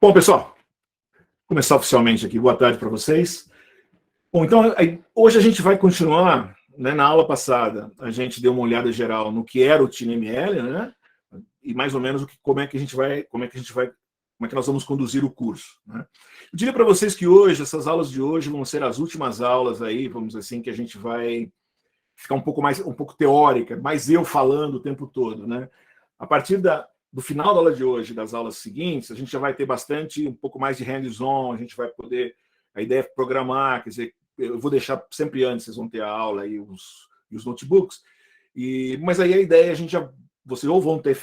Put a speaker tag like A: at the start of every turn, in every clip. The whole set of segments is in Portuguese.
A: Bom, pessoal, começar oficialmente aqui. Boa tarde para vocês. Bom, então, hoje a gente vai continuar, né, na aula passada, a gente deu uma olhada geral no que era o TinyML, né? E mais ou menos como é que nós vamos conduzir o curso, né? Eu diria para vocês que hoje, essas aulas de hoje vão ser as últimas aulas aí, vamos dizer assim, que a gente vai ficar um pouco teórica, mais eu falando o tempo todo, né? A partir do final da aula de hoje, das aulas seguintes, a gente já vai ter um pouco mais de hands-on, a gente vai poder, a ideia é programar, quer dizer, eu vou deixar sempre antes, vocês vão ter a aula e os notebooks, mas aí a ideia vocês ou vão ter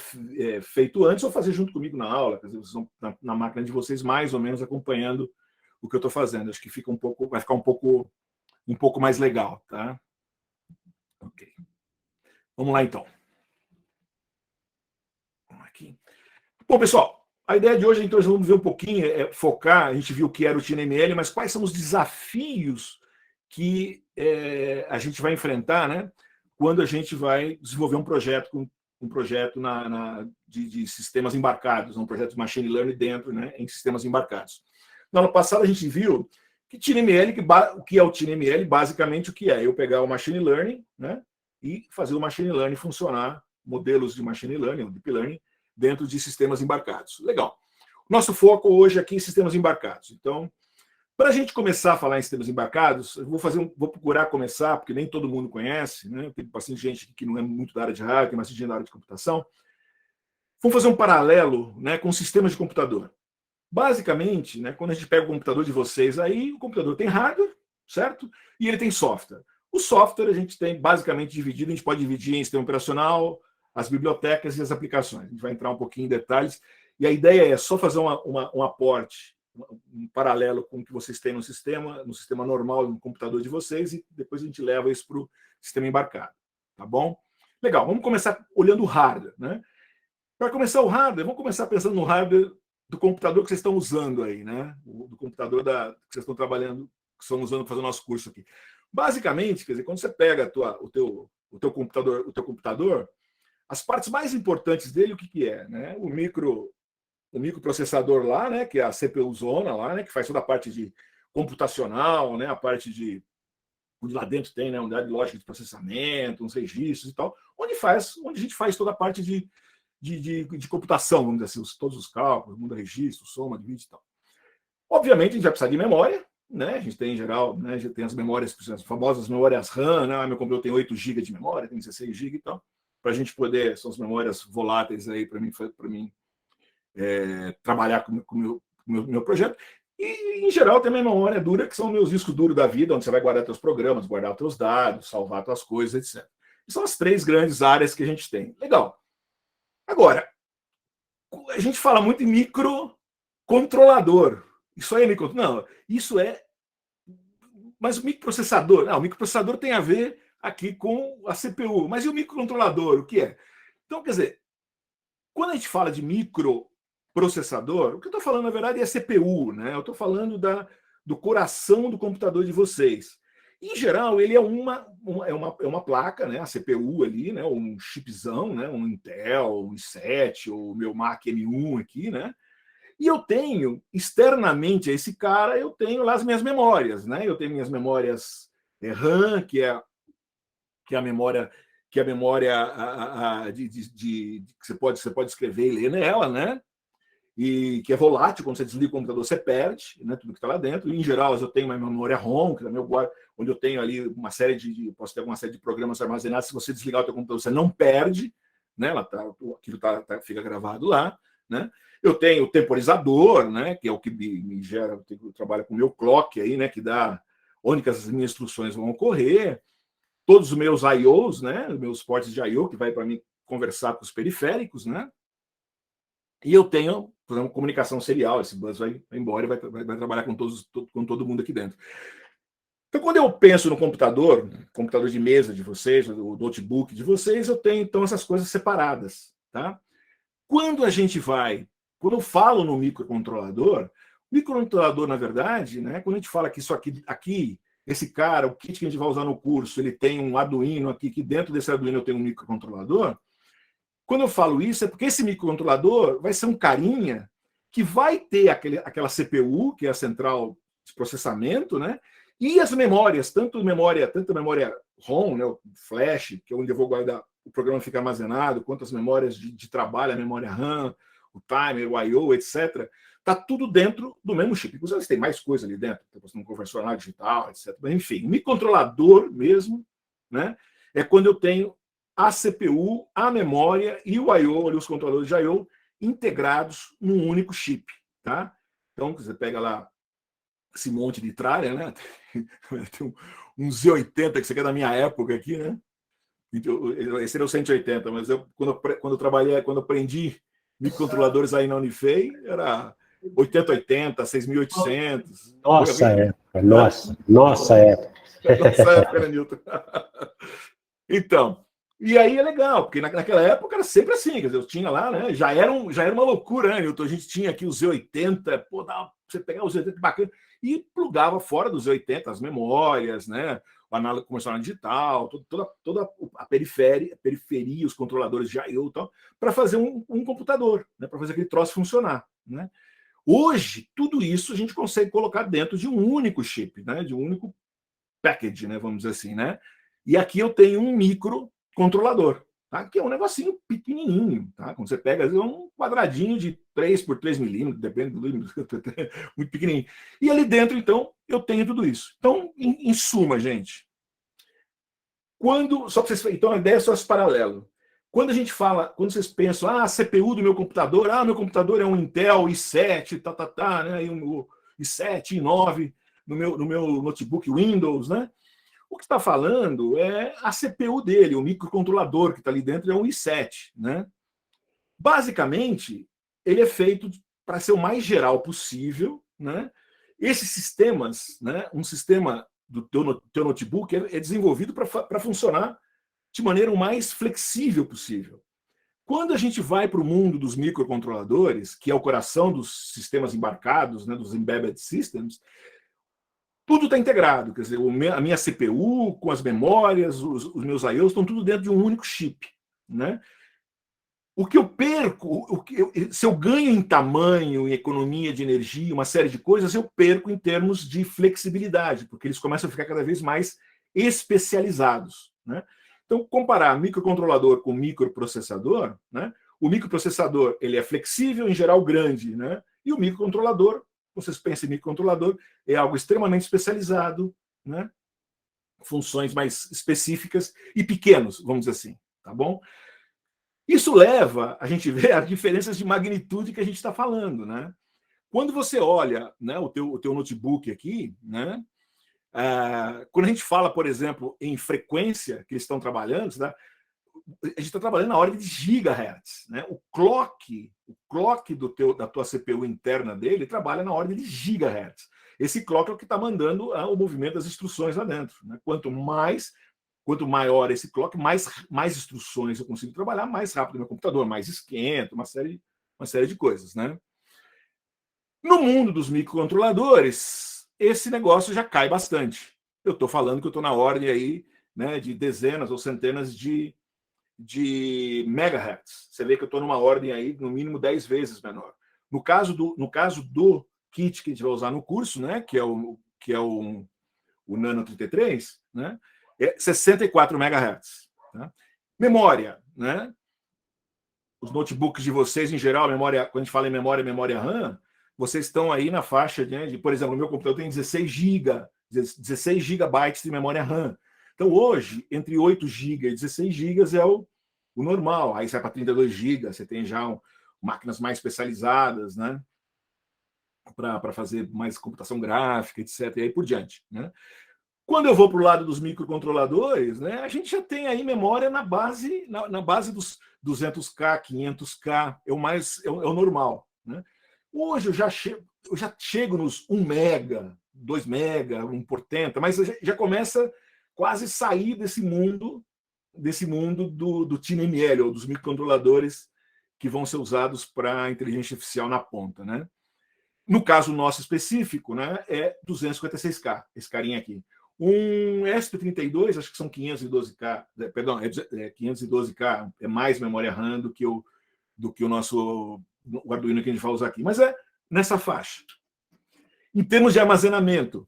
A: feito antes ou fazer junto comigo na aula, quer dizer, vocês vão na máquina de vocês mais ou menos acompanhando o que eu estou fazendo. Acho que vai ficar um pouco mais legal, tá? Ok. Vamos lá, então. Aqui. Bom, pessoal, a ideia de hoje, então, nós vamos ver um pouquinho, focar, a gente viu o que era o TinyML, mas quais são os desafios que a gente vai enfrentar, né, quando a gente vai desenvolver um projeto de sistemas embarcados, um projeto de machine learning dentro, né, em sistemas embarcados. No ano passado, a gente viu que o que é o TinyML, basicamente o que é? Eu pegar o machine learning, né, e fazer o machine learning funcionar, modelos de machine learning, o deep learning, dentro de sistemas embarcados. Legal. Nosso foco hoje aqui em sistemas embarcados. Então, para a gente começar a falar em sistemas embarcados, eu vou procurar começar, porque nem todo mundo conhece, né? Tem bastante gente que não é muito da área de hardware, tem bastante gente da área de computação. Vamos fazer um paralelo, né, com sistemas de computador. Basicamente, né, quando a gente pega o computador de vocês, aí o computador tem hardware, certo? E ele tem software. O software a gente tem basicamente dividido, a gente pode dividir em sistema operacional, as bibliotecas e as aplicações. A gente vai entrar um pouquinho em detalhes. E a ideia é só fazer um aporte, um paralelo com o que vocês têm no sistema normal, no computador de vocês, e depois a gente leva isso para o sistema embarcado. Tá bom? Legal, vamos começar olhando o hardware, né? Para começar o hardware, vamos começar pensando no hardware do computador que vocês estão usando aí, né? Do computador que vocês estão trabalhando, que estão usando para fazer o nosso curso aqui. Basicamente, quer dizer, quando você pega o teu computador, as partes mais importantes dele, o que é? Né? O microprocessador lá, né? Que é a CPU-zona lá, né? Que faz toda a parte de computacional, né? A parte de onde lá dentro tem, né, unidade de lógica de processamento, uns registros e tal, onde a gente faz toda a parte de computação, vamos dizer assim, todos os cálculos, muda registro, soma, divide e tal. Obviamente, a gente vai precisar de memória, né? A gente tem, em geral, né, já tem as memórias, as famosas memórias RAM, né? Meu computador tem 8 GB de memória, tem 16 GB e tal, para a gente poder, são as memórias voláteis aí para mim trabalhar com o meu projeto. E, em geral, tem a memória dura, que são meus discos duros da vida, onde você vai guardar seus programas, guardar seus dados, salvar suas coisas, etc. E são as 3 grandes áreas que a gente tem. Legal. Agora, a gente fala muito em microcontrolador. Isso aí é microcontrolador? Não, isso é... Mas o microprocessador? Não, o microprocessador tem a ver aqui com a CPU. Mas e o microcontrolador? O que é? Então, quer dizer, quando a gente fala de microprocessador, o que eu estou falando, na verdade, é CPU, né? Eu estou falando do coração do computador de vocês. Em geral, ele é uma placa, né? A CPU ali, né? Um chipzão, né? Um Intel, um i7, ou o meu Mac M1 aqui, né? E eu tenho, externamente a esse cara, eu tenho lá as minhas memórias, né? Eu tenho minhas memórias RAM, que é a memória que você pode escrever e ler nela, né? E que é volátil, quando você desliga o computador, você perde, né, tudo que está lá dentro. E, em geral, eu tenho uma memória ROM, que também onde eu tenho ali uma série posso ter uma série de programas armazenados. Se você desligar o teu computador, você não perde, né? Aquilo fica gravado lá, né? Eu tenho o temporizador, né, que é o que me gera, eu trabalho com o meu clock aí, né, que dá onde que as minhas instruções vão ocorrer. Todos os meus I/Os, né, meus ports de I/O, que vai para mim conversar com os periféricos, né? E eu tenho, por exemplo, comunicação serial. Esse bus vai embora e vai trabalhar com todo mundo aqui dentro. Então, quando eu penso no computador de mesa de vocês, o notebook de vocês, eu tenho, então, essas coisas separadas, tá? Quando eu falo no microcontrolador, na verdade, né, quando a gente fala que isso aqui, esse cara, o kit que a gente vai usar no curso, ele tem um Arduino aqui, que dentro desse Arduino eu tenho um microcontrolador. Quando eu falo isso, é porque esse microcontrolador vai ser um carinha que vai ter aquela CPU, que é a central de processamento, né? E as memórias, tanto memória ROM, né, o flash, que é onde eu vou guardar, o programa fica armazenado, quanto as memórias de trabalho, a memória RAM, o timer, o I/O, etc. Está tudo dentro do mesmo chip. Inclusive, tem mais coisa ali dentro, tem um convencional digital, etc. Mas, enfim, o microcontrolador mesmo, né, é quando eu tenho a CPU, a memória e o I/O, ali, os controladores de I/O, integrados num único chip. Tá? Então, você pega lá esse monte de tralha, né? Tem um Z80, que você quer da minha época aqui, né? Esse era o 180, mas quando eu aprendi microcontroladores aí na Unifei, era 8080, 6800.
B: Nossa época, nossa época.
A: Nossa época, né, Newton? Então, e aí é legal, porque naquela época era sempre assim, quer dizer, eu tinha lá, né? Já era uma loucura, né, Newton? A gente tinha aqui o Z80, pô, você pegar o Z80 bacana, e plugava fora do Z80 as memórias, né? O análogo convencional digital, toda a periferia, os controladores de I/O e tal, para fazer um computador, né? Para fazer aquele troço funcionar, né? Hoje, tudo isso a gente consegue colocar dentro de um único chip, né? De um único package, né? Vamos dizer assim, né? E aqui eu tenho um microcontrolador, tá? Que é um negocinho pequenininho, tá? Quando você pega, é um quadradinho de 3 por 3 milímetros, depende do muito pequenininho. E ali dentro, então, eu tenho tudo isso. Então, em suma, gente, só para vocês, então a ideia é só esse paralelo. Quando a gente fala, quando vocês pensam, a CPU do meu computador, meu computador é um Intel i7, né? i7, i9 no meu notebook Windows, né? O que está falando é a CPU dele, o microcontrolador que está ali dentro é um i7, né? Basicamente, ele é feito para ser o mais geral possível, né? Esses sistemas, né? Um sistema do teu notebook é desenvolvido para funcionar de maneira o mais flexível possível. Quando a gente vai para o mundo dos microcontroladores, que é o coração dos sistemas embarcados, né? Dos embedded systems, tudo está integrado, quer dizer, a minha CPU com as memórias, os meus I/Os estão tudo dentro de um único chip, né? O que eu perco, se eu ganho em tamanho, em economia de energia, uma série de coisas, eu perco em termos de flexibilidade, porque eles começam a ficar cada vez mais especializados, né? Então, comparar microcontrolador com microprocessador, né? O microprocessador ele é flexível, em geral grande, né? E o microcontrolador, vocês pensam em microcontrolador, é algo extremamente especializado, né? Funções mais específicas e pequenos, vamos dizer assim, tá bom? Isso leva a gente ver as diferenças de magnitude que a gente está falando, né? Quando você olha, né, o teu notebook aqui, né? Quando a gente fala, por exemplo, em frequência que eles estão trabalhando, né, a gente está trabalhando na ordem de gigahertz, né? O clock da tua CPU interna dele trabalha na ordem de gigahertz. Esse clock é o que está mandando o movimento das instruções lá dentro, né? Quanto maior esse clock, mais instruções eu consigo trabalhar, mais rápido meu computador, mais esquenta, uma série de coisas, né? No mundo dos microcontroladores, esse negócio já cai bastante. Eu estou falando que eu estou na ordem aí, né, de dezenas ou centenas de megahertz. Você vê que eu estou numa ordem aí, no mínimo 10 vezes menor. No caso do kit que a gente vai usar no curso, né, que é o Nano 33, né, é 64 megahertz. Tá? Memória, né? Os notebooks de vocês, em geral, memória, quando a gente fala em memória RAM, vocês estão aí na faixa de, por exemplo, o meu computador tem 16 gigabytes de memória RAM. Então, hoje, entre 8 GB e 16 GB é o normal. Aí sai para 32 GB, você tem já máquinas mais especializadas, né? Para fazer mais computação gráfica, etc. E aí por diante, né? Quando eu vou para o lado dos microcontroladores, né, a gente já tem aí memória na base dos 200K, 500K, é o normal. Né? Hoje eu já chego nos 1 mega, 2 mega, 1 por tenta, mas já começa quase a sair desse mundo do TinyML, ou dos microcontroladores que vão ser usados para inteligência artificial na ponta. Né? No caso nosso específico, né, é 256K, esse carinha aqui. Um ESP32, acho que são 512K, perdão, 512K, é mais memória RAM do que o nosso o Arduino que a gente vai usar aqui. Mas nessa faixa. Em termos de armazenamento,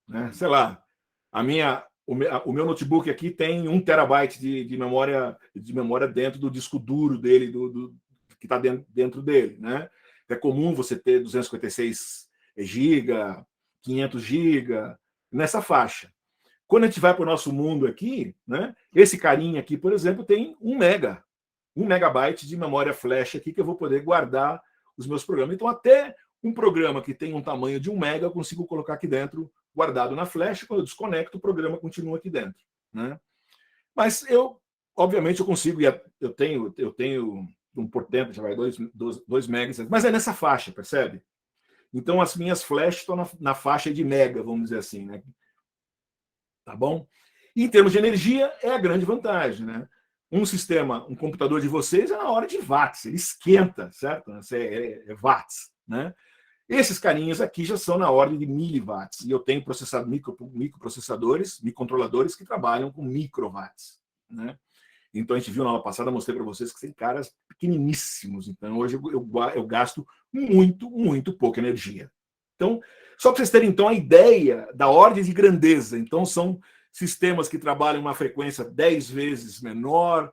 A: né, sei lá, o meu notebook aqui tem 1 terabyte de memória dentro do disco duro dele, que está dentro dele. Né? É comum você ter 256 GB, 500 GB, nessa faixa. Quando a gente vai para o nosso mundo aqui, né, esse carinha aqui, por exemplo, tem 1 megabyte de memória flash aqui que eu vou poder guardar os meus programas. Então, até um programa que tem um tamanho de 1 mega, eu consigo colocar aqui dentro, guardado na flash. Quando eu desconecto, o programa continua aqui dentro. Né? Mas obviamente, eu consigo, eu tenho 1%, já vai 2 megas, mas é nessa faixa, percebe? Então, as minhas flashes estão na faixa de mega, vamos dizer assim. Né? Tá bom? E, em termos de energia, é a grande vantagem. Né? Um computador de vocês é na hora de watts, ele esquenta, certo? É watts. Né? Esses carinhas aqui já são na ordem de miliwatts. E eu tenho microprocessadores, microcontroladores que trabalham com microwatts. Né? Então, a gente viu na aula passada, mostrei para vocês que tem caras pequeniníssimos. Então, hoje eu gasto muito, muito pouca energia. Então, só para vocês terem, então, a ideia da ordem de grandeza. Então, são sistemas que trabalham uma frequência 10 vezes menor,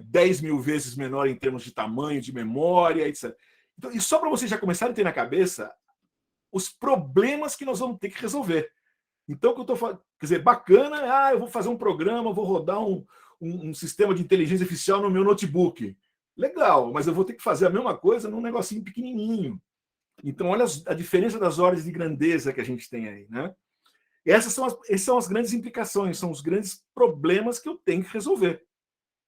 A: 10 mil vezes menor em termos de tamanho, de memória, etc. Então, e só para vocês já começarem a ter na cabeça os problemas que nós vamos ter que resolver. Então, o que eu estou falando, quer dizer, bacana, eu vou fazer um programa, vou rodar um sistema de inteligência artificial no meu notebook. Legal, mas eu vou ter que fazer a mesma coisa num negocinho pequenininho. Então, olha a diferença das ordens de grandeza que a gente tem aí. Né? E essas são as grandes implicações, são os grandes problemas que eu tenho que resolver.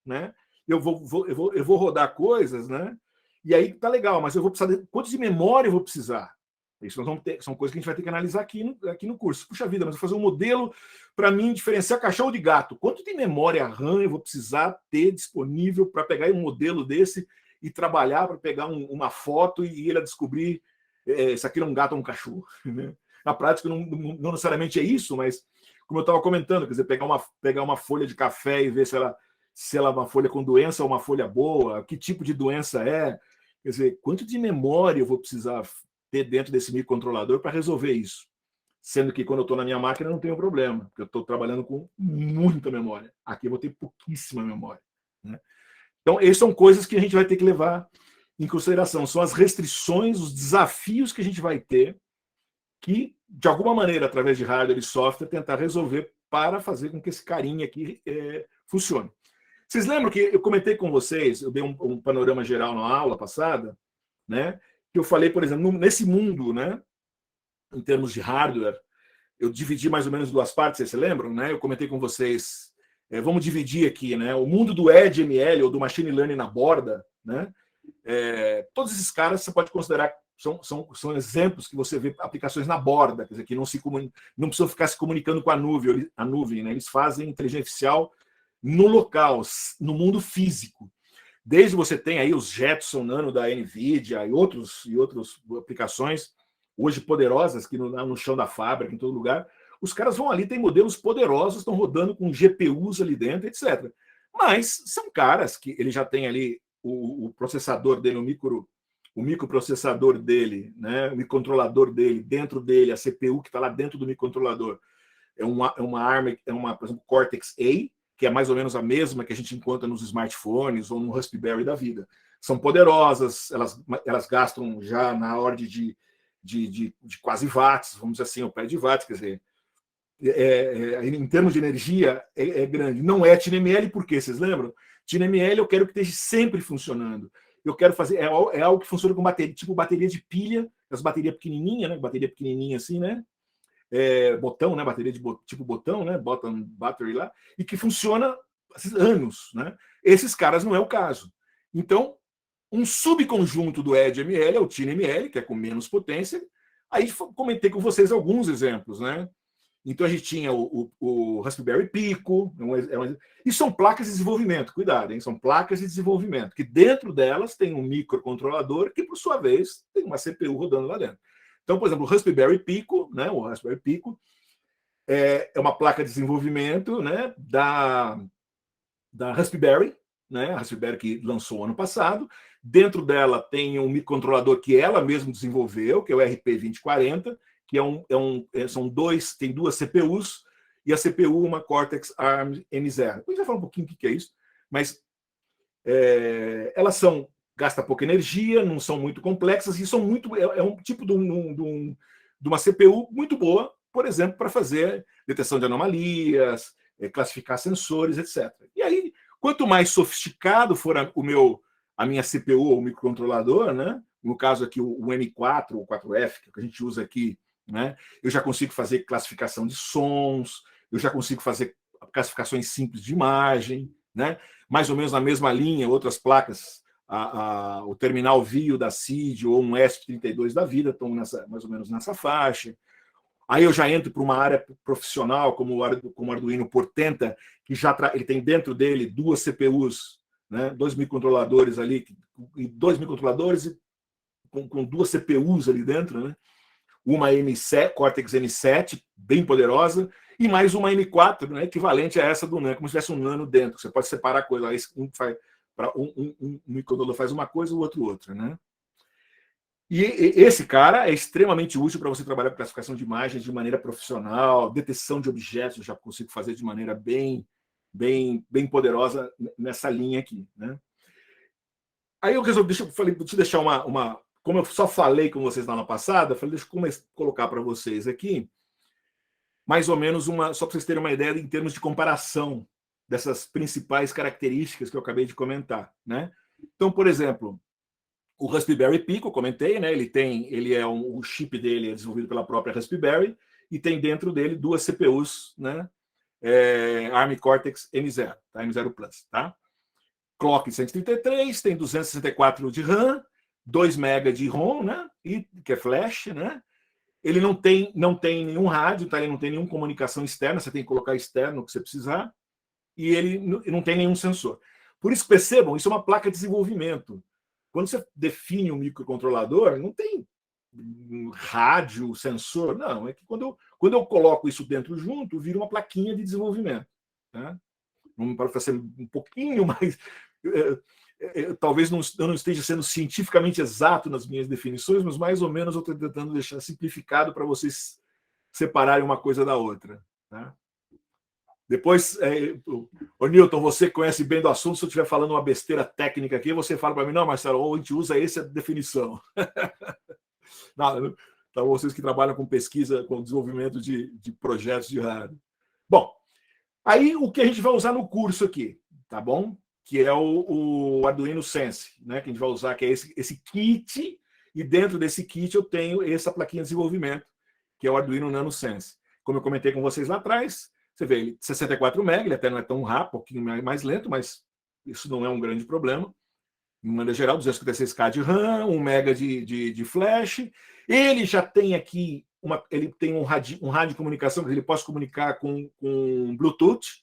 A: Né? Eu vou rodar coisas, né? E aí tá legal, mas eu vou precisar de quanto de memória eu vou precisar? Isso nós vamos ter, são coisas que a gente vai ter que analisar aqui no curso. Puxa vida, mas eu vou fazer um modelo para mim diferenciar cachorro de gato. Quanto de memória RAM eu vou precisar ter disponível para pegar um modelo desse e trabalhar para pegar uma foto e ele descobrir se aquilo é um gato ou um cachorro? Né? Na prática, não necessariamente é isso, mas como eu estava comentando, quer dizer, pegar uma folha de café e ver se ela é uma folha com doença ou uma folha boa, que tipo de doença é. Quer dizer, quanto de memória eu vou precisar ter dentro desse microcontrolador para resolver isso? Sendo que quando eu estou na minha máquina não tenho problema, porque eu estou trabalhando com muita memória. Aqui eu vou ter pouquíssima memória. Né? Então, essas são coisas que a gente vai ter que levar em consideração. São as restrições, os desafios que a gente vai ter que, de alguma maneira, através de hardware e software, tentar resolver para fazer com que esse carinha aqui funcione. Vocês lembram que eu comentei com vocês, eu dei um panorama geral na aula passada, né? Que eu falei, por exemplo, nesse mundo, né? Em termos de hardware, eu dividi mais ou menos 2 partes, vocês se lembram? Né? Eu comentei com vocês, vamos dividir aqui, né? O mundo do EdML ou do Machine Learning na borda, né? Todos esses caras você pode considerar são exemplos que você vê aplicações na borda, quer dizer, que não precisam ficar se comunicando com a nuvem, né? Eles fazem inteligência artificial no local, no mundo físico. Desde você tem aí os Jetson Nano da NVIDIA e outras aplicações hoje poderosas que no chão da fábrica, em todo lugar, os caras vão ali, tem modelos poderosos, estão rodando com GPUs ali dentro, etc. Mas são caras que ele já tem ali o processador dele, o microprocessador dele, né, o microcontrolador dele, dentro dele, a CPU que está lá dentro do microcontrolador, é uma ARM, por exemplo, Cortex-A, que é mais ou menos a mesma que a gente encontra nos smartphones ou no Raspberry da vida. São poderosas, elas gastam já na ordem de quase watts, vamos dizer assim, o pé de watts, quer dizer, em termos de energia, é grande. Não é TinyML, por quê? Vocês lembram? TinyML eu quero que esteja sempre funcionando. Eu quero fazer, é algo que funciona com bateria, tipo bateria de pilha, as baterias pequenininhas, né? Bateria pequenininha assim, né? Botão, né? Bateria tipo botão, né? Bottom battery lá, e que funciona há anos, né? Esses caras não é o caso. Então, um subconjunto do EdML é o TinyML, que é com menos potência. Aí comentei com vocês alguns exemplos, né? Então a gente tinha o Raspberry Pico, e são placas de desenvolvimento, cuidado, hein? São placas de desenvolvimento, que dentro delas tem um microcontrolador que, por sua vez, tem uma CPU rodando lá dentro. Então, por exemplo, o Raspberry Pico, né? O Raspberry Pico é uma placa de desenvolvimento, né? Da Raspberry, né? A Raspberry que lançou ano passado. Dentro dela tem um microcontrolador que ela mesma desenvolveu, que é o RP2040, que tem duas CPUs, e a CPU uma Cortex ARM M0. Depois a gente vai falar um pouquinho o que é isso, mas elas gasta pouca energia, não são muito complexas, e é um tipo de uma CPU muito boa, por exemplo, para fazer detecção de anomalias, classificar sensores, etc. E aí, quanto mais sofisticado for a minha CPU ou microcontrolador, né? No caso aqui o M4 ou 4F, que a gente usa aqui, né? Eu já consigo fazer classificação de sons, eu já consigo fazer classificações simples de imagem, né? Mais ou menos na mesma linha, outras placas, o terminal VIO da CID ou um ESP32 da vida estão mais ou menos nessa faixa. Aí eu já entro para uma área profissional, como o Arduino Portenta, que ele tem dentro dele duas CPUs, né, dois microcontroladores ali, e dois microcontroladores com duas CPUs ali dentro, né? Uma M7, Cortex M7, bem poderosa, e mais uma M4, né, equivalente a essa do Nano, como se tivesse um Nano dentro. Você pode separar coisas. Um microcontrolador faz uma coisa, o outro outra, né? E esse cara é extremamente útil para você trabalhar com classificação de imagens de maneira profissional, detecção de objetos, eu já consigo fazer de maneira bem poderosa nessa linha aqui, né? Aí eu resolvi, deixa eu deixar como eu só falei com vocês na aula passada, eu falei, deixa eu colocar para vocês aqui, mais ou menos só para vocês terem uma ideia em termos de comparação dessas principais características que eu acabei de comentar, né? Então, por exemplo, o Raspberry Pi, que eu comentei, né? O chip dele é desenvolvido pela própria Raspberry e tem dentro dele duas CPUs, né? ARM Cortex M0, tá? M0 Plus, tá? Clock 133, tem 264 de RAM, 2 MB de ROM, né? Que é flash, né? Ele não tem nenhum rádio, tá? Ele não tem nenhuma comunicação externa, você tem que colocar externo o que você precisar, e ele não tem nenhum sensor. Por isso, percebam, isso é uma placa de desenvolvimento. Quando você define um microcontrolador, não tem rádio, sensor, não. É que quando eu coloco isso dentro junto, vira uma plaquinha de desenvolvimento. Tá? Para ser um pouquinho mais... talvez eu não esteja sendo cientificamente exato nas minhas definições, mas mais ou menos eu estou tentando deixar simplificado para vocês separarem uma coisa da outra. Tá? Depois, ô Newton, você conhece bem do assunto, se eu estiver falando uma besteira técnica aqui, você fala para mim, não, Marcelo, a gente usa essa definição. Não, então, vocês que trabalham com pesquisa, com desenvolvimento de projetos de hardware. Bom, aí o que a gente vai usar no curso aqui, tá bom? Que é o Arduino Sense, né? Que a gente vai usar, que é esse kit, e dentro desse kit eu tenho essa plaquinha de desenvolvimento, que é o Arduino Nano Sense. Como eu comentei com vocês lá atrás, você vê ele 64 MB, ele até não é tão rápido, um pouquinho mais lento, mas isso não é um grande problema. De maneira geral, 256K de RAM, 1 MB de flash. Ele já tem aqui ele tem um rádio de comunicação, que ele pode comunicar com Bluetooth,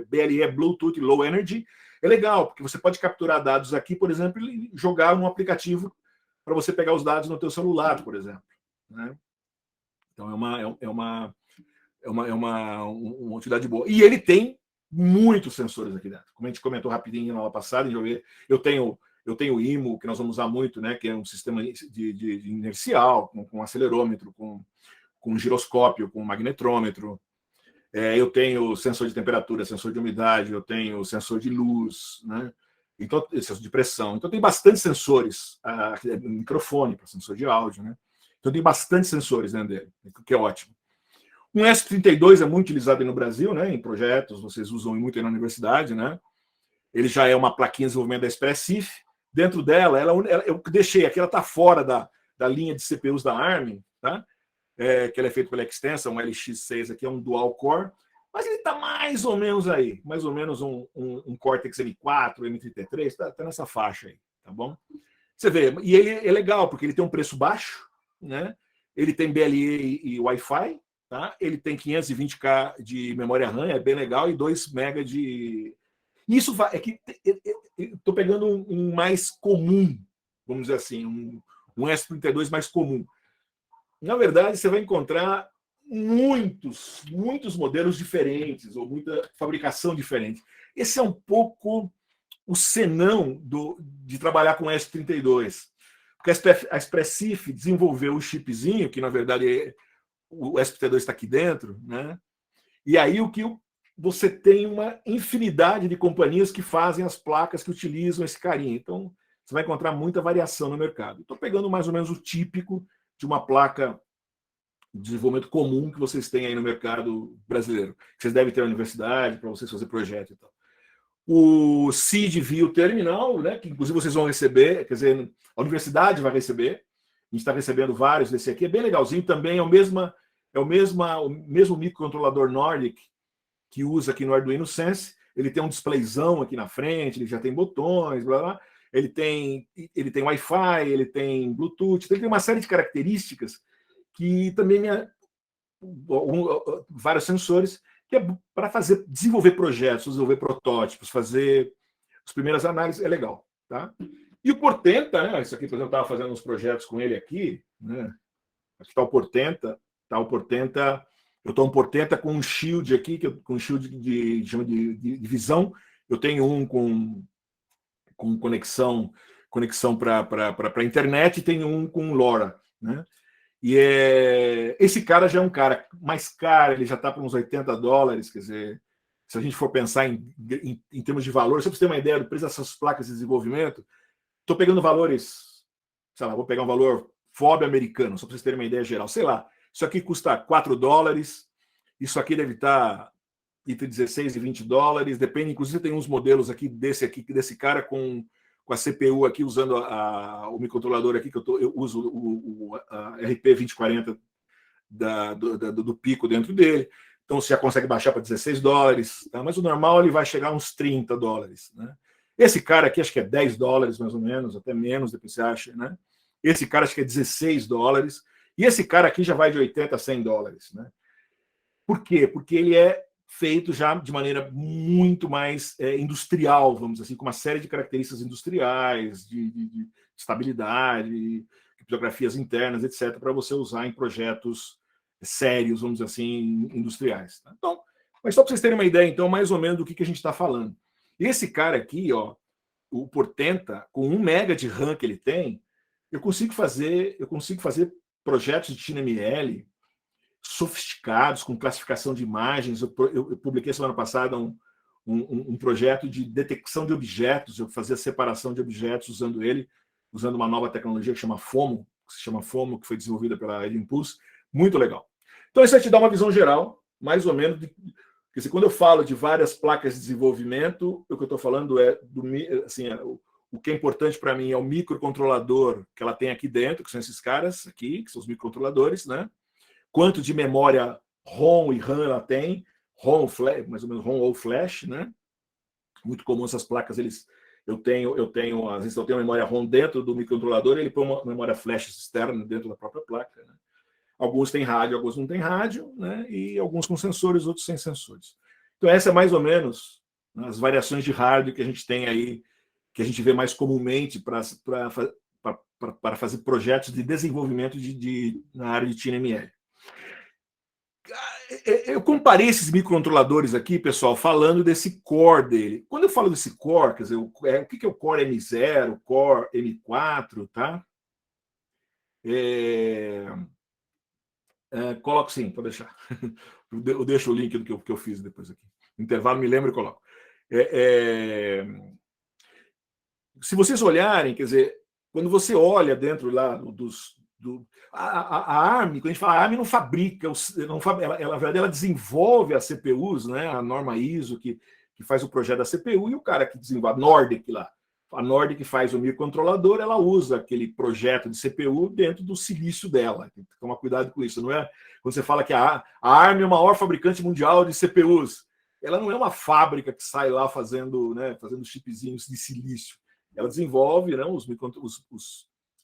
A: BLE Bluetooth Low Energy. É legal, porque você pode capturar dados aqui, por exemplo, e jogar um aplicativo para você pegar os dados no teu celular, por exemplo. Né? Então é uma utilidade boa. E ele tem muitos sensores aqui dentro. Como a gente comentou rapidinho na aula passada, eu tenho o IMO, que nós vamos usar muito, né, que é um sistema de inercial, com acelerômetro, com giroscópio, com magnetrômetro. Eu tenho sensor de temperatura, sensor de umidade, eu tenho sensor de luz, né? Então, sensor de pressão. Então, tem bastante sensores, microfone para sensor de áudio, né? Então, tem bastante sensores dentro dele, o que é ótimo. Um S32 é muito utilizado no Brasil, né? Em projetos, vocês usam muito aí na universidade, né? Ele já é uma plaquinha de desenvolvimento da Expressif. Dentro dela, eu deixei aqui, ela está fora da linha de CPUs da ARM, tá? Que ela é feita pela Extensa, um LX6 aqui, é um dual core, mas ele está mais ou menos aí, mais ou menos um Cortex M4, M33, está nessa faixa aí, tá bom? Você vê, e ele é legal, porque ele tem um preço baixo, né? Ele tem BLE e Wi-Fi, tá? Ele tem 520K de memória RAM, é bem legal, e 2 MB de... Isso é que estou pegando um mais comum, vamos dizer assim, um S32 mais comum. Na verdade, você vai encontrar muitos modelos diferentes, ou muita fabricação diferente. Esse é um pouco o senão de trabalhar com S32. Porque a Expressif desenvolveu o chipzinho, que na verdade o SP32 está aqui dentro, né? E aí você tem uma infinidade de companhias que fazem as placas que utilizam esse carinha. Então, você vai encontrar muita variação no mercado. Estou pegando mais ou menos o típico de uma placa de desenvolvimento comum que vocês têm aí no mercado brasileiro. Que vocês devem ter na universidade para vocês fazer projeto e tal. O Seed View Terminal, né, que inclusive vocês vão receber, quer dizer, a universidade vai receber. A gente está recebendo vários desse aqui, é bem legalzinho também, é o mesmo microcontrolador Nordic que usa aqui no Arduino Sense. Ele tem um displayzão aqui na frente, ele já tem botões, blá, blá. Ele tem Wi-Fi, ele tem Bluetooth, então ele tem uma série de características que também vários sensores, que é para desenvolver projetos, desenvolver protótipos, fazer as primeiras análises, é legal. Tá? E o Portenta, né? Isso aqui, por exemplo, eu estava fazendo uns projetos com ele aqui, né? Aqui está o Portenta, eu estou um Portenta com um shield aqui, com um shield de visão. Eu tenho um com conexão para a internet e tenho um com LoRa, né? E esse cara já é um cara mais caro, ele já está por uns $80, quer dizer, se a gente for pensar em termos de valor, só para você ter uma ideia do preço dessas placas de desenvolvimento, estou pegando valores, sei lá, vou pegar um valor FOB americano, só para vocês terem uma ideia geral, sei lá, isso aqui custa $4, isso aqui deve estar entre 16 e $20, depende, inclusive tem uns modelos aqui desse cara com a CPU aqui, usando o microcontrolador aqui, que eu uso o RP2040 do Pico dentro dele. Então você já consegue baixar para $16, tá? Mas o normal ele vai chegar a uns $30. Né? Esse cara aqui acho que é $10 mais ou menos, até menos, depois você acha. Né? Esse cara acho que é $16. E esse cara aqui já vai de $80 a $100. Né? Por quê? Porque ele é feito já de maneira muito mais industrial, vamos dizer assim, com uma série de características industriais, de estabilidade, criptografias internas, etc., para você usar em projetos sérios, vamos dizer assim, industriais. Tá? Então, mas só para vocês terem uma ideia, então, mais ou menos do que a gente está falando. Esse cara aqui, ó, o Portenta, com 1 MB de RAM que ele tem, eu consigo fazer projetos de TinyML sofisticados, com classificação de imagens. Eu publiquei semana passada um projeto de detecção de objetos, eu fazia separação de objetos usando uma nova tecnologia que se chama FOMO, que foi desenvolvida pela Impulse, muito legal. Então isso vai te dar uma visão geral, mais ou menos, quer dizer, quando eu falo de várias placas de desenvolvimento, o que eu estou falando é, assim, o que é importante para mim é o microcontrolador que ela tem aqui dentro, que são esses caras aqui, que são os microcontroladores, né? Quanto de memória ROM e RAM ela tem, ROM, flash, mais ou menos ROM ou flash, né? Muito comum essas placas, eu tenho às vezes eu tenho memória ROM dentro do microcontrolador, ele põe uma memória flash externa dentro da própria placa. Né? Alguns têm rádio, alguns não têm rádio, né? E alguns com sensores, outros sem sensores. Então essa é mais ou menos as variações de hardware que a gente tem aí, que a gente vê mais comumente para fazer projetos de desenvolvimento na área de TinyML. Eu comparei esses microcontroladores aqui, pessoal, falando desse core dele. Quando eu falo desse core, quer dizer, o que é o core M0, o core M4, tá? Coloco sim, pode deixar. Eu deixo o link do que eu fiz depois aqui. No intervalo, me lembro e coloco. Se vocês olharem, quer dizer, quando você olha dentro lá a ARM, quando a gente fala, a ARM não fabrica, ela desenvolve as CPUs, né? A norma ISO que faz o projeto da CPU, e o cara que desenvolve, a Nordic faz o microcontrolador, ela usa aquele projeto de CPU dentro do silício dela. Tem que tomar cuidado com isso, não é? Quando você fala que a ARM é o maior fabricante mundial de CPUs, ela não é uma fábrica que sai lá fazendo chipzinhos de silício. Ela desenvolve, né,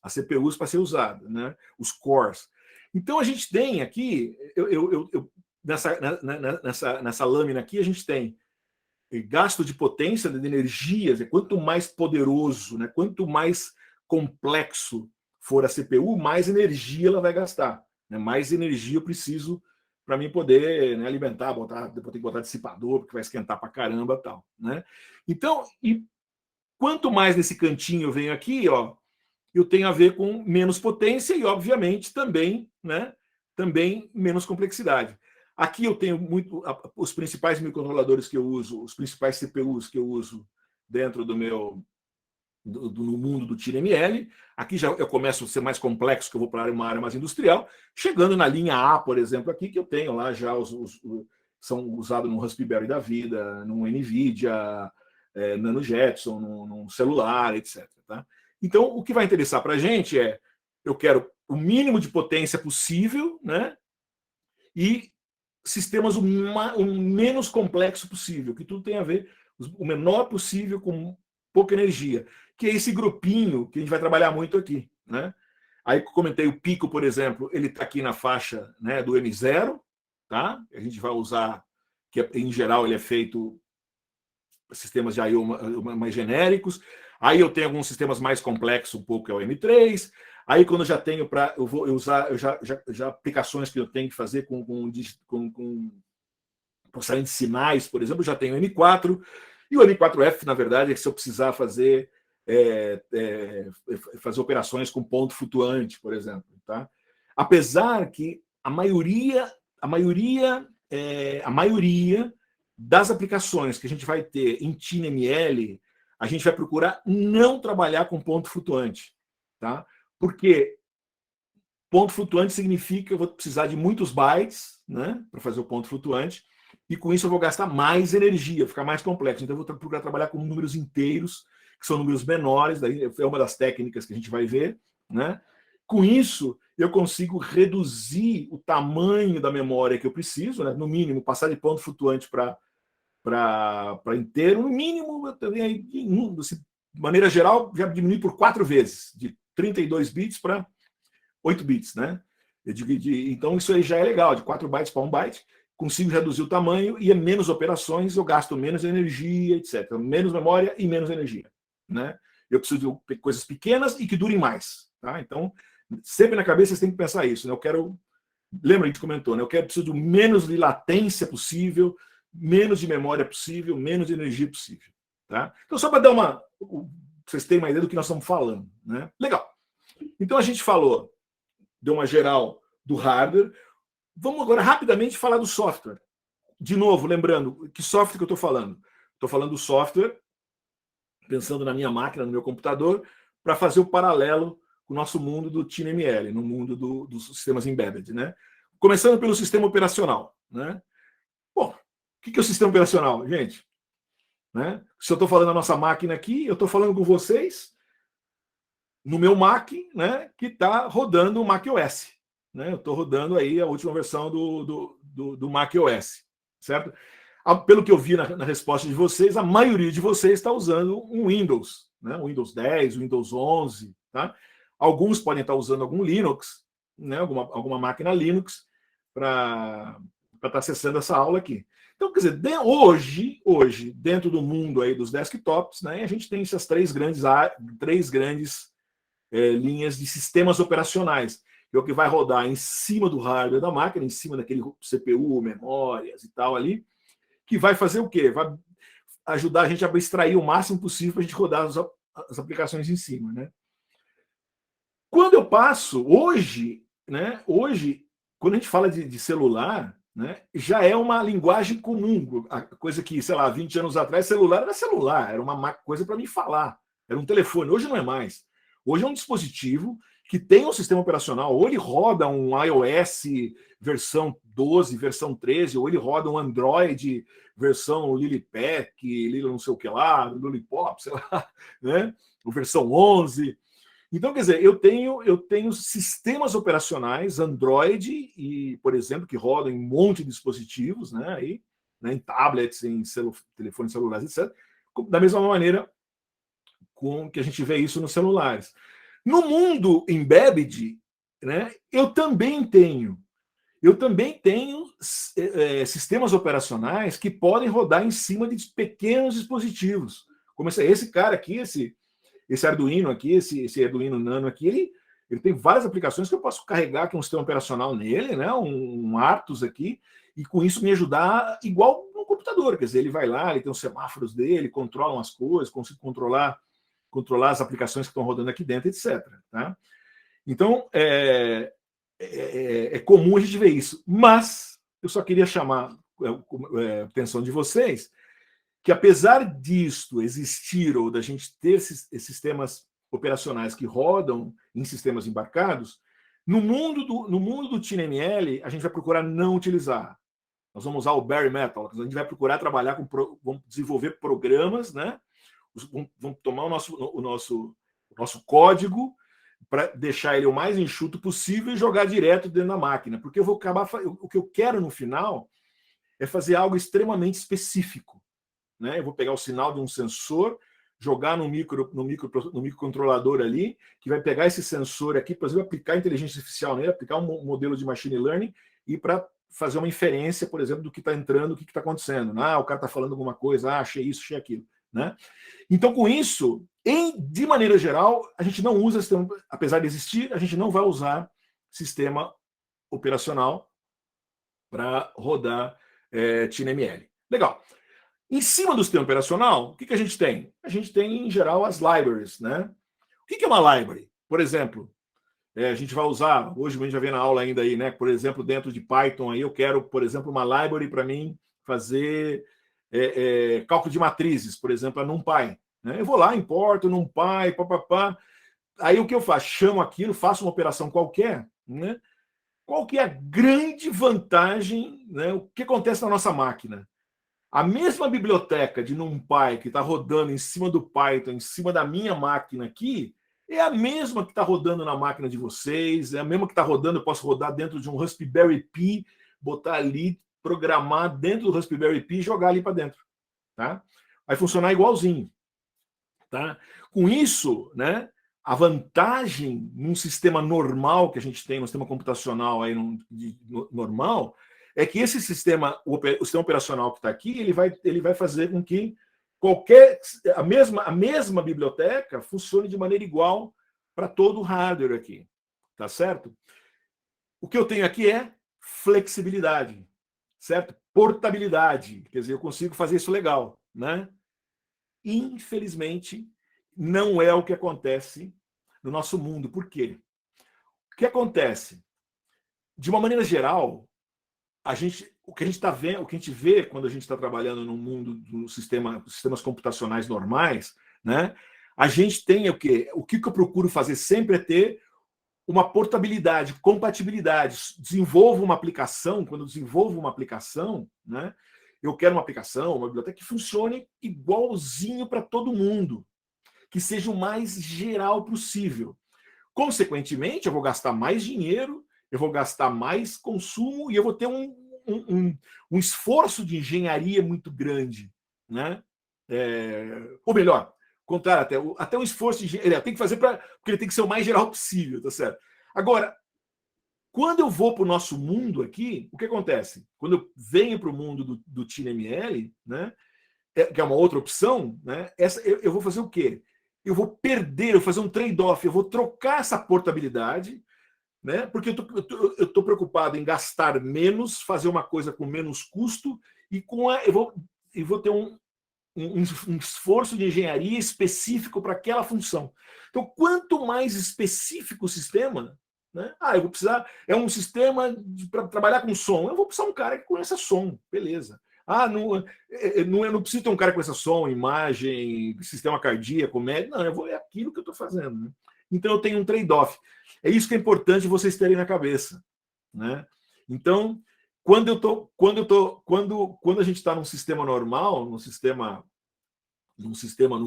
A: as CPUs para ser usada, né, os cores. Então a gente tem aqui, nessa lâmina aqui, a gente tem gasto de potência, de energias, quanto mais poderoso, né, quanto mais complexo for a CPU, mais energia ela vai gastar. Né, mais energia eu preciso para mim poder, né, alimentar, depois tem que botar dissipador, porque vai esquentar para caramba e tal. Né? Então, Quanto mais nesse cantinho eu venho aqui, ó, eu tenho a ver com menos potência e, obviamente, também, né, também menos complexidade. Aqui eu tenho os principais microcontroladores que eu uso, os principais CPUs que eu uso dentro do meu no mundo do TinyML. Aqui já eu começo a ser mais complexo, que eu vou para uma área mais industrial, chegando na linha A, por exemplo, aqui, que eu tenho lá já são usados no Raspberry da vida, no NVIDIA, Nano Jetson, num celular, etc. Tá? Então, o que vai interessar para a gente é, eu quero o mínimo de potência possível, né? E sistemas o menos complexo possível, que tudo tem a ver, o menor possível com pouca energia, que é esse grupinho que a gente vai trabalhar muito aqui, né? Aí comentei o Pico, por exemplo, ele está aqui na faixa, né, do M0, tá? A gente vai usar, que em geral ele é feito sistemas de I/O mais genéricos. Aí eu tenho alguns sistemas mais complexos, um pouco é o M3. Aí quando eu já tenho para eu vou usar já aplicações que eu tenho que fazer com processamento de sinais, por exemplo, eu já tenho o M4. E o M4F, na verdade, é que se eu precisar fazer operações com ponto flutuante, por exemplo, tá? Apesar que a maioria das aplicações que a gente vai ter em TinyML, a gente vai procurar não trabalhar com ponto flutuante, tá? Porque ponto flutuante significa que eu vou precisar de muitos bytes, né, para fazer o ponto flutuante, e com isso eu vou gastar mais energia, ficar mais complexo. Então eu vou procurar trabalhar com números inteiros, que são números menores, daí é uma das técnicas que a gente vai ver, né? Com isso, eu consigo reduzir o tamanho da memória que eu preciso, né? No mínimo, passar de ponto flutuante para inteiro, no mínimo, de maneira geral, já diminui por 4 vezes, de 32 bits para 8 bits, né? Então, isso aí já é legal, de 4 bytes para 1 byte, consigo reduzir o tamanho e menos operações, eu gasto menos energia, etc. Menos memória e menos energia, né? Eu preciso de coisas pequenas e que durem mais, tá? Então, sempre na cabeça você tem que pensar isso, né? Lembra, a gente comentou, né? Preciso de menos de latência possível, menos de memória possível, menos de energia possível, tá? Então, só para dar pra vocês terem uma ideia do que nós estamos falando, né? Legal. Então, a gente falou, deu uma geral do hardware. Vamos agora rapidamente falar do software. De novo, lembrando, que software que eu estou falando? Estou falando do software, pensando na minha máquina, no meu computador, para fazer o paralelo com o nosso mundo do TinyML, no mundo dos sistemas embedded, né? Começando pelo sistema operacional, né? Bom, o que é o sistema operacional, gente? Né? Se eu estou falando da nossa máquina aqui, eu estou falando com vocês no meu Mac, né, que está rodando o macOS. Né? Eu estou rodando aí a última versão do macOS, certo? Pelo que eu vi na resposta de vocês, a maioria de vocês está usando um Windows, né? Um Windows 10, Windows 11, tá? Alguns podem estar usando algum Linux, né? Alguma máquina Linux para estar acessando essa aula aqui. Então, quer dizer, hoje, dentro do mundo aí dos desktops, né, a gente tem essas três grandes linhas de sistemas operacionais, que é o que vai rodar em cima do hardware da máquina, em cima daquele CPU, memórias e tal ali, que vai fazer o quê? Vai ajudar a gente a extrair o máximo possível para a gente rodar as aplicações em cima, né? Quando eu passo, hoje, quando a gente fala de celular, né, já é uma linguagem comum, a coisa que, sei lá, 20 anos atrás, celular, era uma coisa para me falar, era um telefone, hoje não é mais. Hoje é um dispositivo que tem um sistema operacional, ou ele roda um iOS versão 12, versão 13, ou ele roda um Android versão Lilliput, Lila não sei o que lá, Lollipop, sei lá, né? Versão 11. Então, quer dizer, eu tenho sistemas operacionais Android, e, por exemplo, que rodam em um monte de dispositivos, né? Aí, né, em tablets, em telefones celulares, etc. Da mesma maneira com que a gente vê isso nos celulares. No mundo embedded, né, eu também tenho sistemas operacionais que podem rodar em cima de pequenos dispositivos. Como esse cara aqui, esse Arduino aqui, esse Arduino Nano aqui, ele tem várias aplicações que eu posso carregar aqui um sistema operacional nele, né, um Artus aqui, e com isso me ajudar igual no computador. Quer dizer, ele vai lá, ele tem os semáforos dele, controla as coisas, consigo controlar controlar as aplicações que estão rodando aqui dentro, etc. Tá? Então, é comum a gente ver isso. Mas eu só queria chamar a atenção de vocês que, apesar disto existir, ou da gente ter esses sistemas operacionais que rodam em sistemas embarcados, no mundo do TinyML, a gente vai procurar não utilizar. Nós vamos usar o bare metal, a gente vai procurar trabalhar vamos desenvolver programas, né? Vamos tomar o nosso código para deixar ele o mais enxuto possível e jogar direto dentro da máquina, porque eu vou acabar, o que eu quero no final é fazer algo extremamente específico, né? Eu vou pegar o sinal de um sensor, jogar no microcontrolador ali, que vai pegar esse sensor aqui, por exemplo, aplicar inteligência artificial nele, aplicar um modelo de machine learning e para fazer uma inferência, por exemplo, do que está entrando, o que está acontecendo. Ah, o cara está falando alguma coisa, achei isso, achei aquilo, né? Então, com isso, de maneira geral, a gente não usa, apesar de existir, a gente não vai usar sistema operacional para rodar TinyML. Legal. Em cima do sistema operacional, o que a gente tem? A gente tem, em geral, as libraries, né? O que é uma library? Por exemplo, a gente vai usar, hoje a gente já vê na aula ainda aí, né? Por exemplo, dentro de Python, aí eu quero, por exemplo, uma library para mim fazer cálculo de matrizes, por exemplo, a NumPy. Né? Eu vou lá, importo NumPy, papapá. Aí o que eu faço? Chamo aquilo, faço uma operação qualquer, né? Qual que é a grande vantagem, né? O que acontece na nossa máquina? A mesma biblioteca de NumPy que está rodando em cima do Python, em cima da minha máquina aqui, é a mesma que está rodando na máquina de vocês, é a mesma que está rodando, eu posso rodar dentro de um Raspberry Pi, botar ali, programar dentro do Raspberry Pi e jogar ali para dentro. Tá? Vai funcionar igualzinho. Tá? Com isso, né, a vantagem num sistema normal que a gente tem, um sistema computacional aí normal, é que esse sistema, o sistema operacional que está aqui, ele vai fazer com que a mesma biblioteca funcione de maneira igual para todo o hardware aqui. Tá certo? O que eu tenho aqui é flexibilidade, certo? Portabilidade, quer dizer, eu consigo fazer isso legal, né? Infelizmente, não é o que acontece no nosso mundo. Por quê? O que acontece? De uma maneira geral, o que a gente está vendo, o que a gente vê quando a gente está trabalhando no mundo dos sistemas computacionais normais, né? A gente tem o quê? O que eu procuro fazer sempre é ter uma portabilidade, compatibilidade. Desenvolvo uma aplicação, quando eu desenvolvo uma aplicação, né? Eu quero uma aplicação, uma biblioteca que funcione igualzinho para todo mundo, que seja o mais geral possível. Consequentemente, eu vou gastar mais dinheiro, eu vou gastar mais consumo e eu vou ter um esforço de engenharia muito grande, né? Ou melhor, contrário, até um esforço de engenharia. Tem que fazer porque ele tem que ser o mais geral possível, tá certo? Agora, quando eu vou para o nosso mundo aqui, o que acontece? Quando eu venho para o mundo do TinyML, né, que é uma outra opção, né, eu vou fazer o quê? Eu vou fazer um trade-off, eu vou trocar essa portabilidade, né, porque eu estou preocupado em gastar menos, fazer uma coisa com menos custo, e eu vou ter um esforço de engenharia específico para aquela função. Então, quanto mais específico o sistema, né? Eu vou precisar. É um sistema para trabalhar com som. Eu vou precisar de um cara que conheça som, beleza. Eu não preciso ter um cara que conheça som, imagem, sistema cardíaco, médico. Não, é aquilo que eu estou fazendo. Né? Então eu tenho um trade-off. É isso que é importante vocês terem na cabeça. Né? Então, quando a gente está num sistema normal, no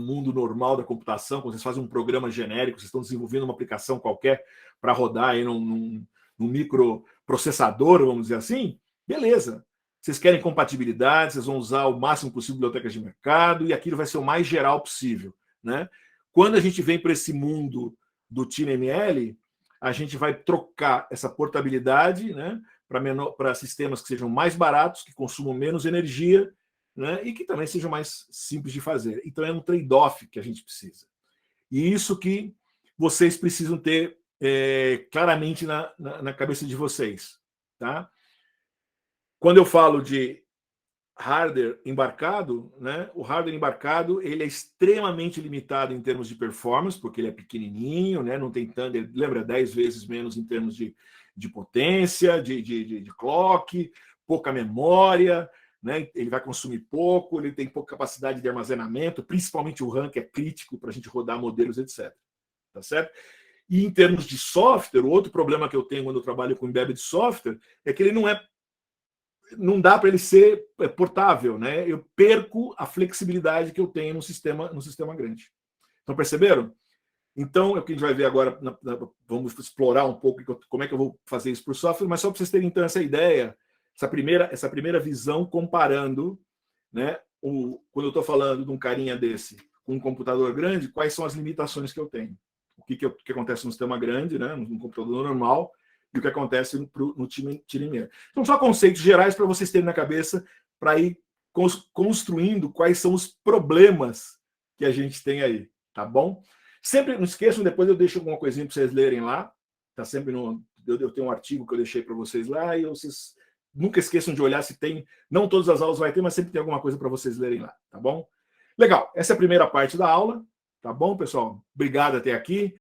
A: mundo normal da computação, quando vocês fazem um programa genérico, vocês estão desenvolvendo uma aplicação qualquer para rodar aí num microprocessador, vamos dizer assim, beleza. Vocês querem compatibilidade, vocês vão usar o máximo possível de bibliotecas de mercado e aquilo vai ser o mais geral possível. Né? Quando a gente vem para esse mundo do TinyML, a gente vai trocar essa portabilidade, né, para sistemas que sejam mais baratos, que consumam menos energia, né, e que também sejam mais simples de fazer. Então é um trade-off que a gente precisa. E isso que vocês precisam ter claramente na cabeça de vocês. Tá? Quando eu falo de hardware embarcado, né? O hardware embarcado ele é extremamente limitado em termos de performance, porque ele é pequenininho, né? Não tem tanto, lembra, 10 vezes menos em termos de potência, de clock, pouca memória, né? Ele vai consumir pouco, ele tem pouca capacidade de armazenamento, principalmente o RAM, que é crítico para a gente rodar modelos, etc. Tá certo? E em termos de software, o outro problema que eu tenho quando eu trabalho com embedded software é que ele não dá para ele ser portável, né? Eu perco a flexibilidade que eu tenho no sistema grande. Então, perceberam? Então, é o que a gente vai ver agora, vamos explorar um pouco como é que eu vou fazer isso por software, mas só para vocês terem então essa ideia, essa primeira visão comparando, né, quando eu estou falando de um carinha desse com um computador grande, quais são as limitações que eu tenho. O que acontece no sistema grande, né, num computador normal, e o que acontece no TinyML. Então, só conceitos gerais para vocês terem na cabeça, para ir construindo quais são os problemas que a gente tem aí, tá bom? Sempre não esqueçam, depois eu deixo alguma coisinha para vocês lerem lá, tá sempre eu tenho um artigo que eu deixei para vocês lá, e vocês nunca esqueçam de olhar se tem, não todas as aulas vai ter, mas sempre tem alguma coisa para vocês lerem lá, tá bom? Legal, essa é a primeira parte da aula, tá bom, pessoal? Obrigado até aqui.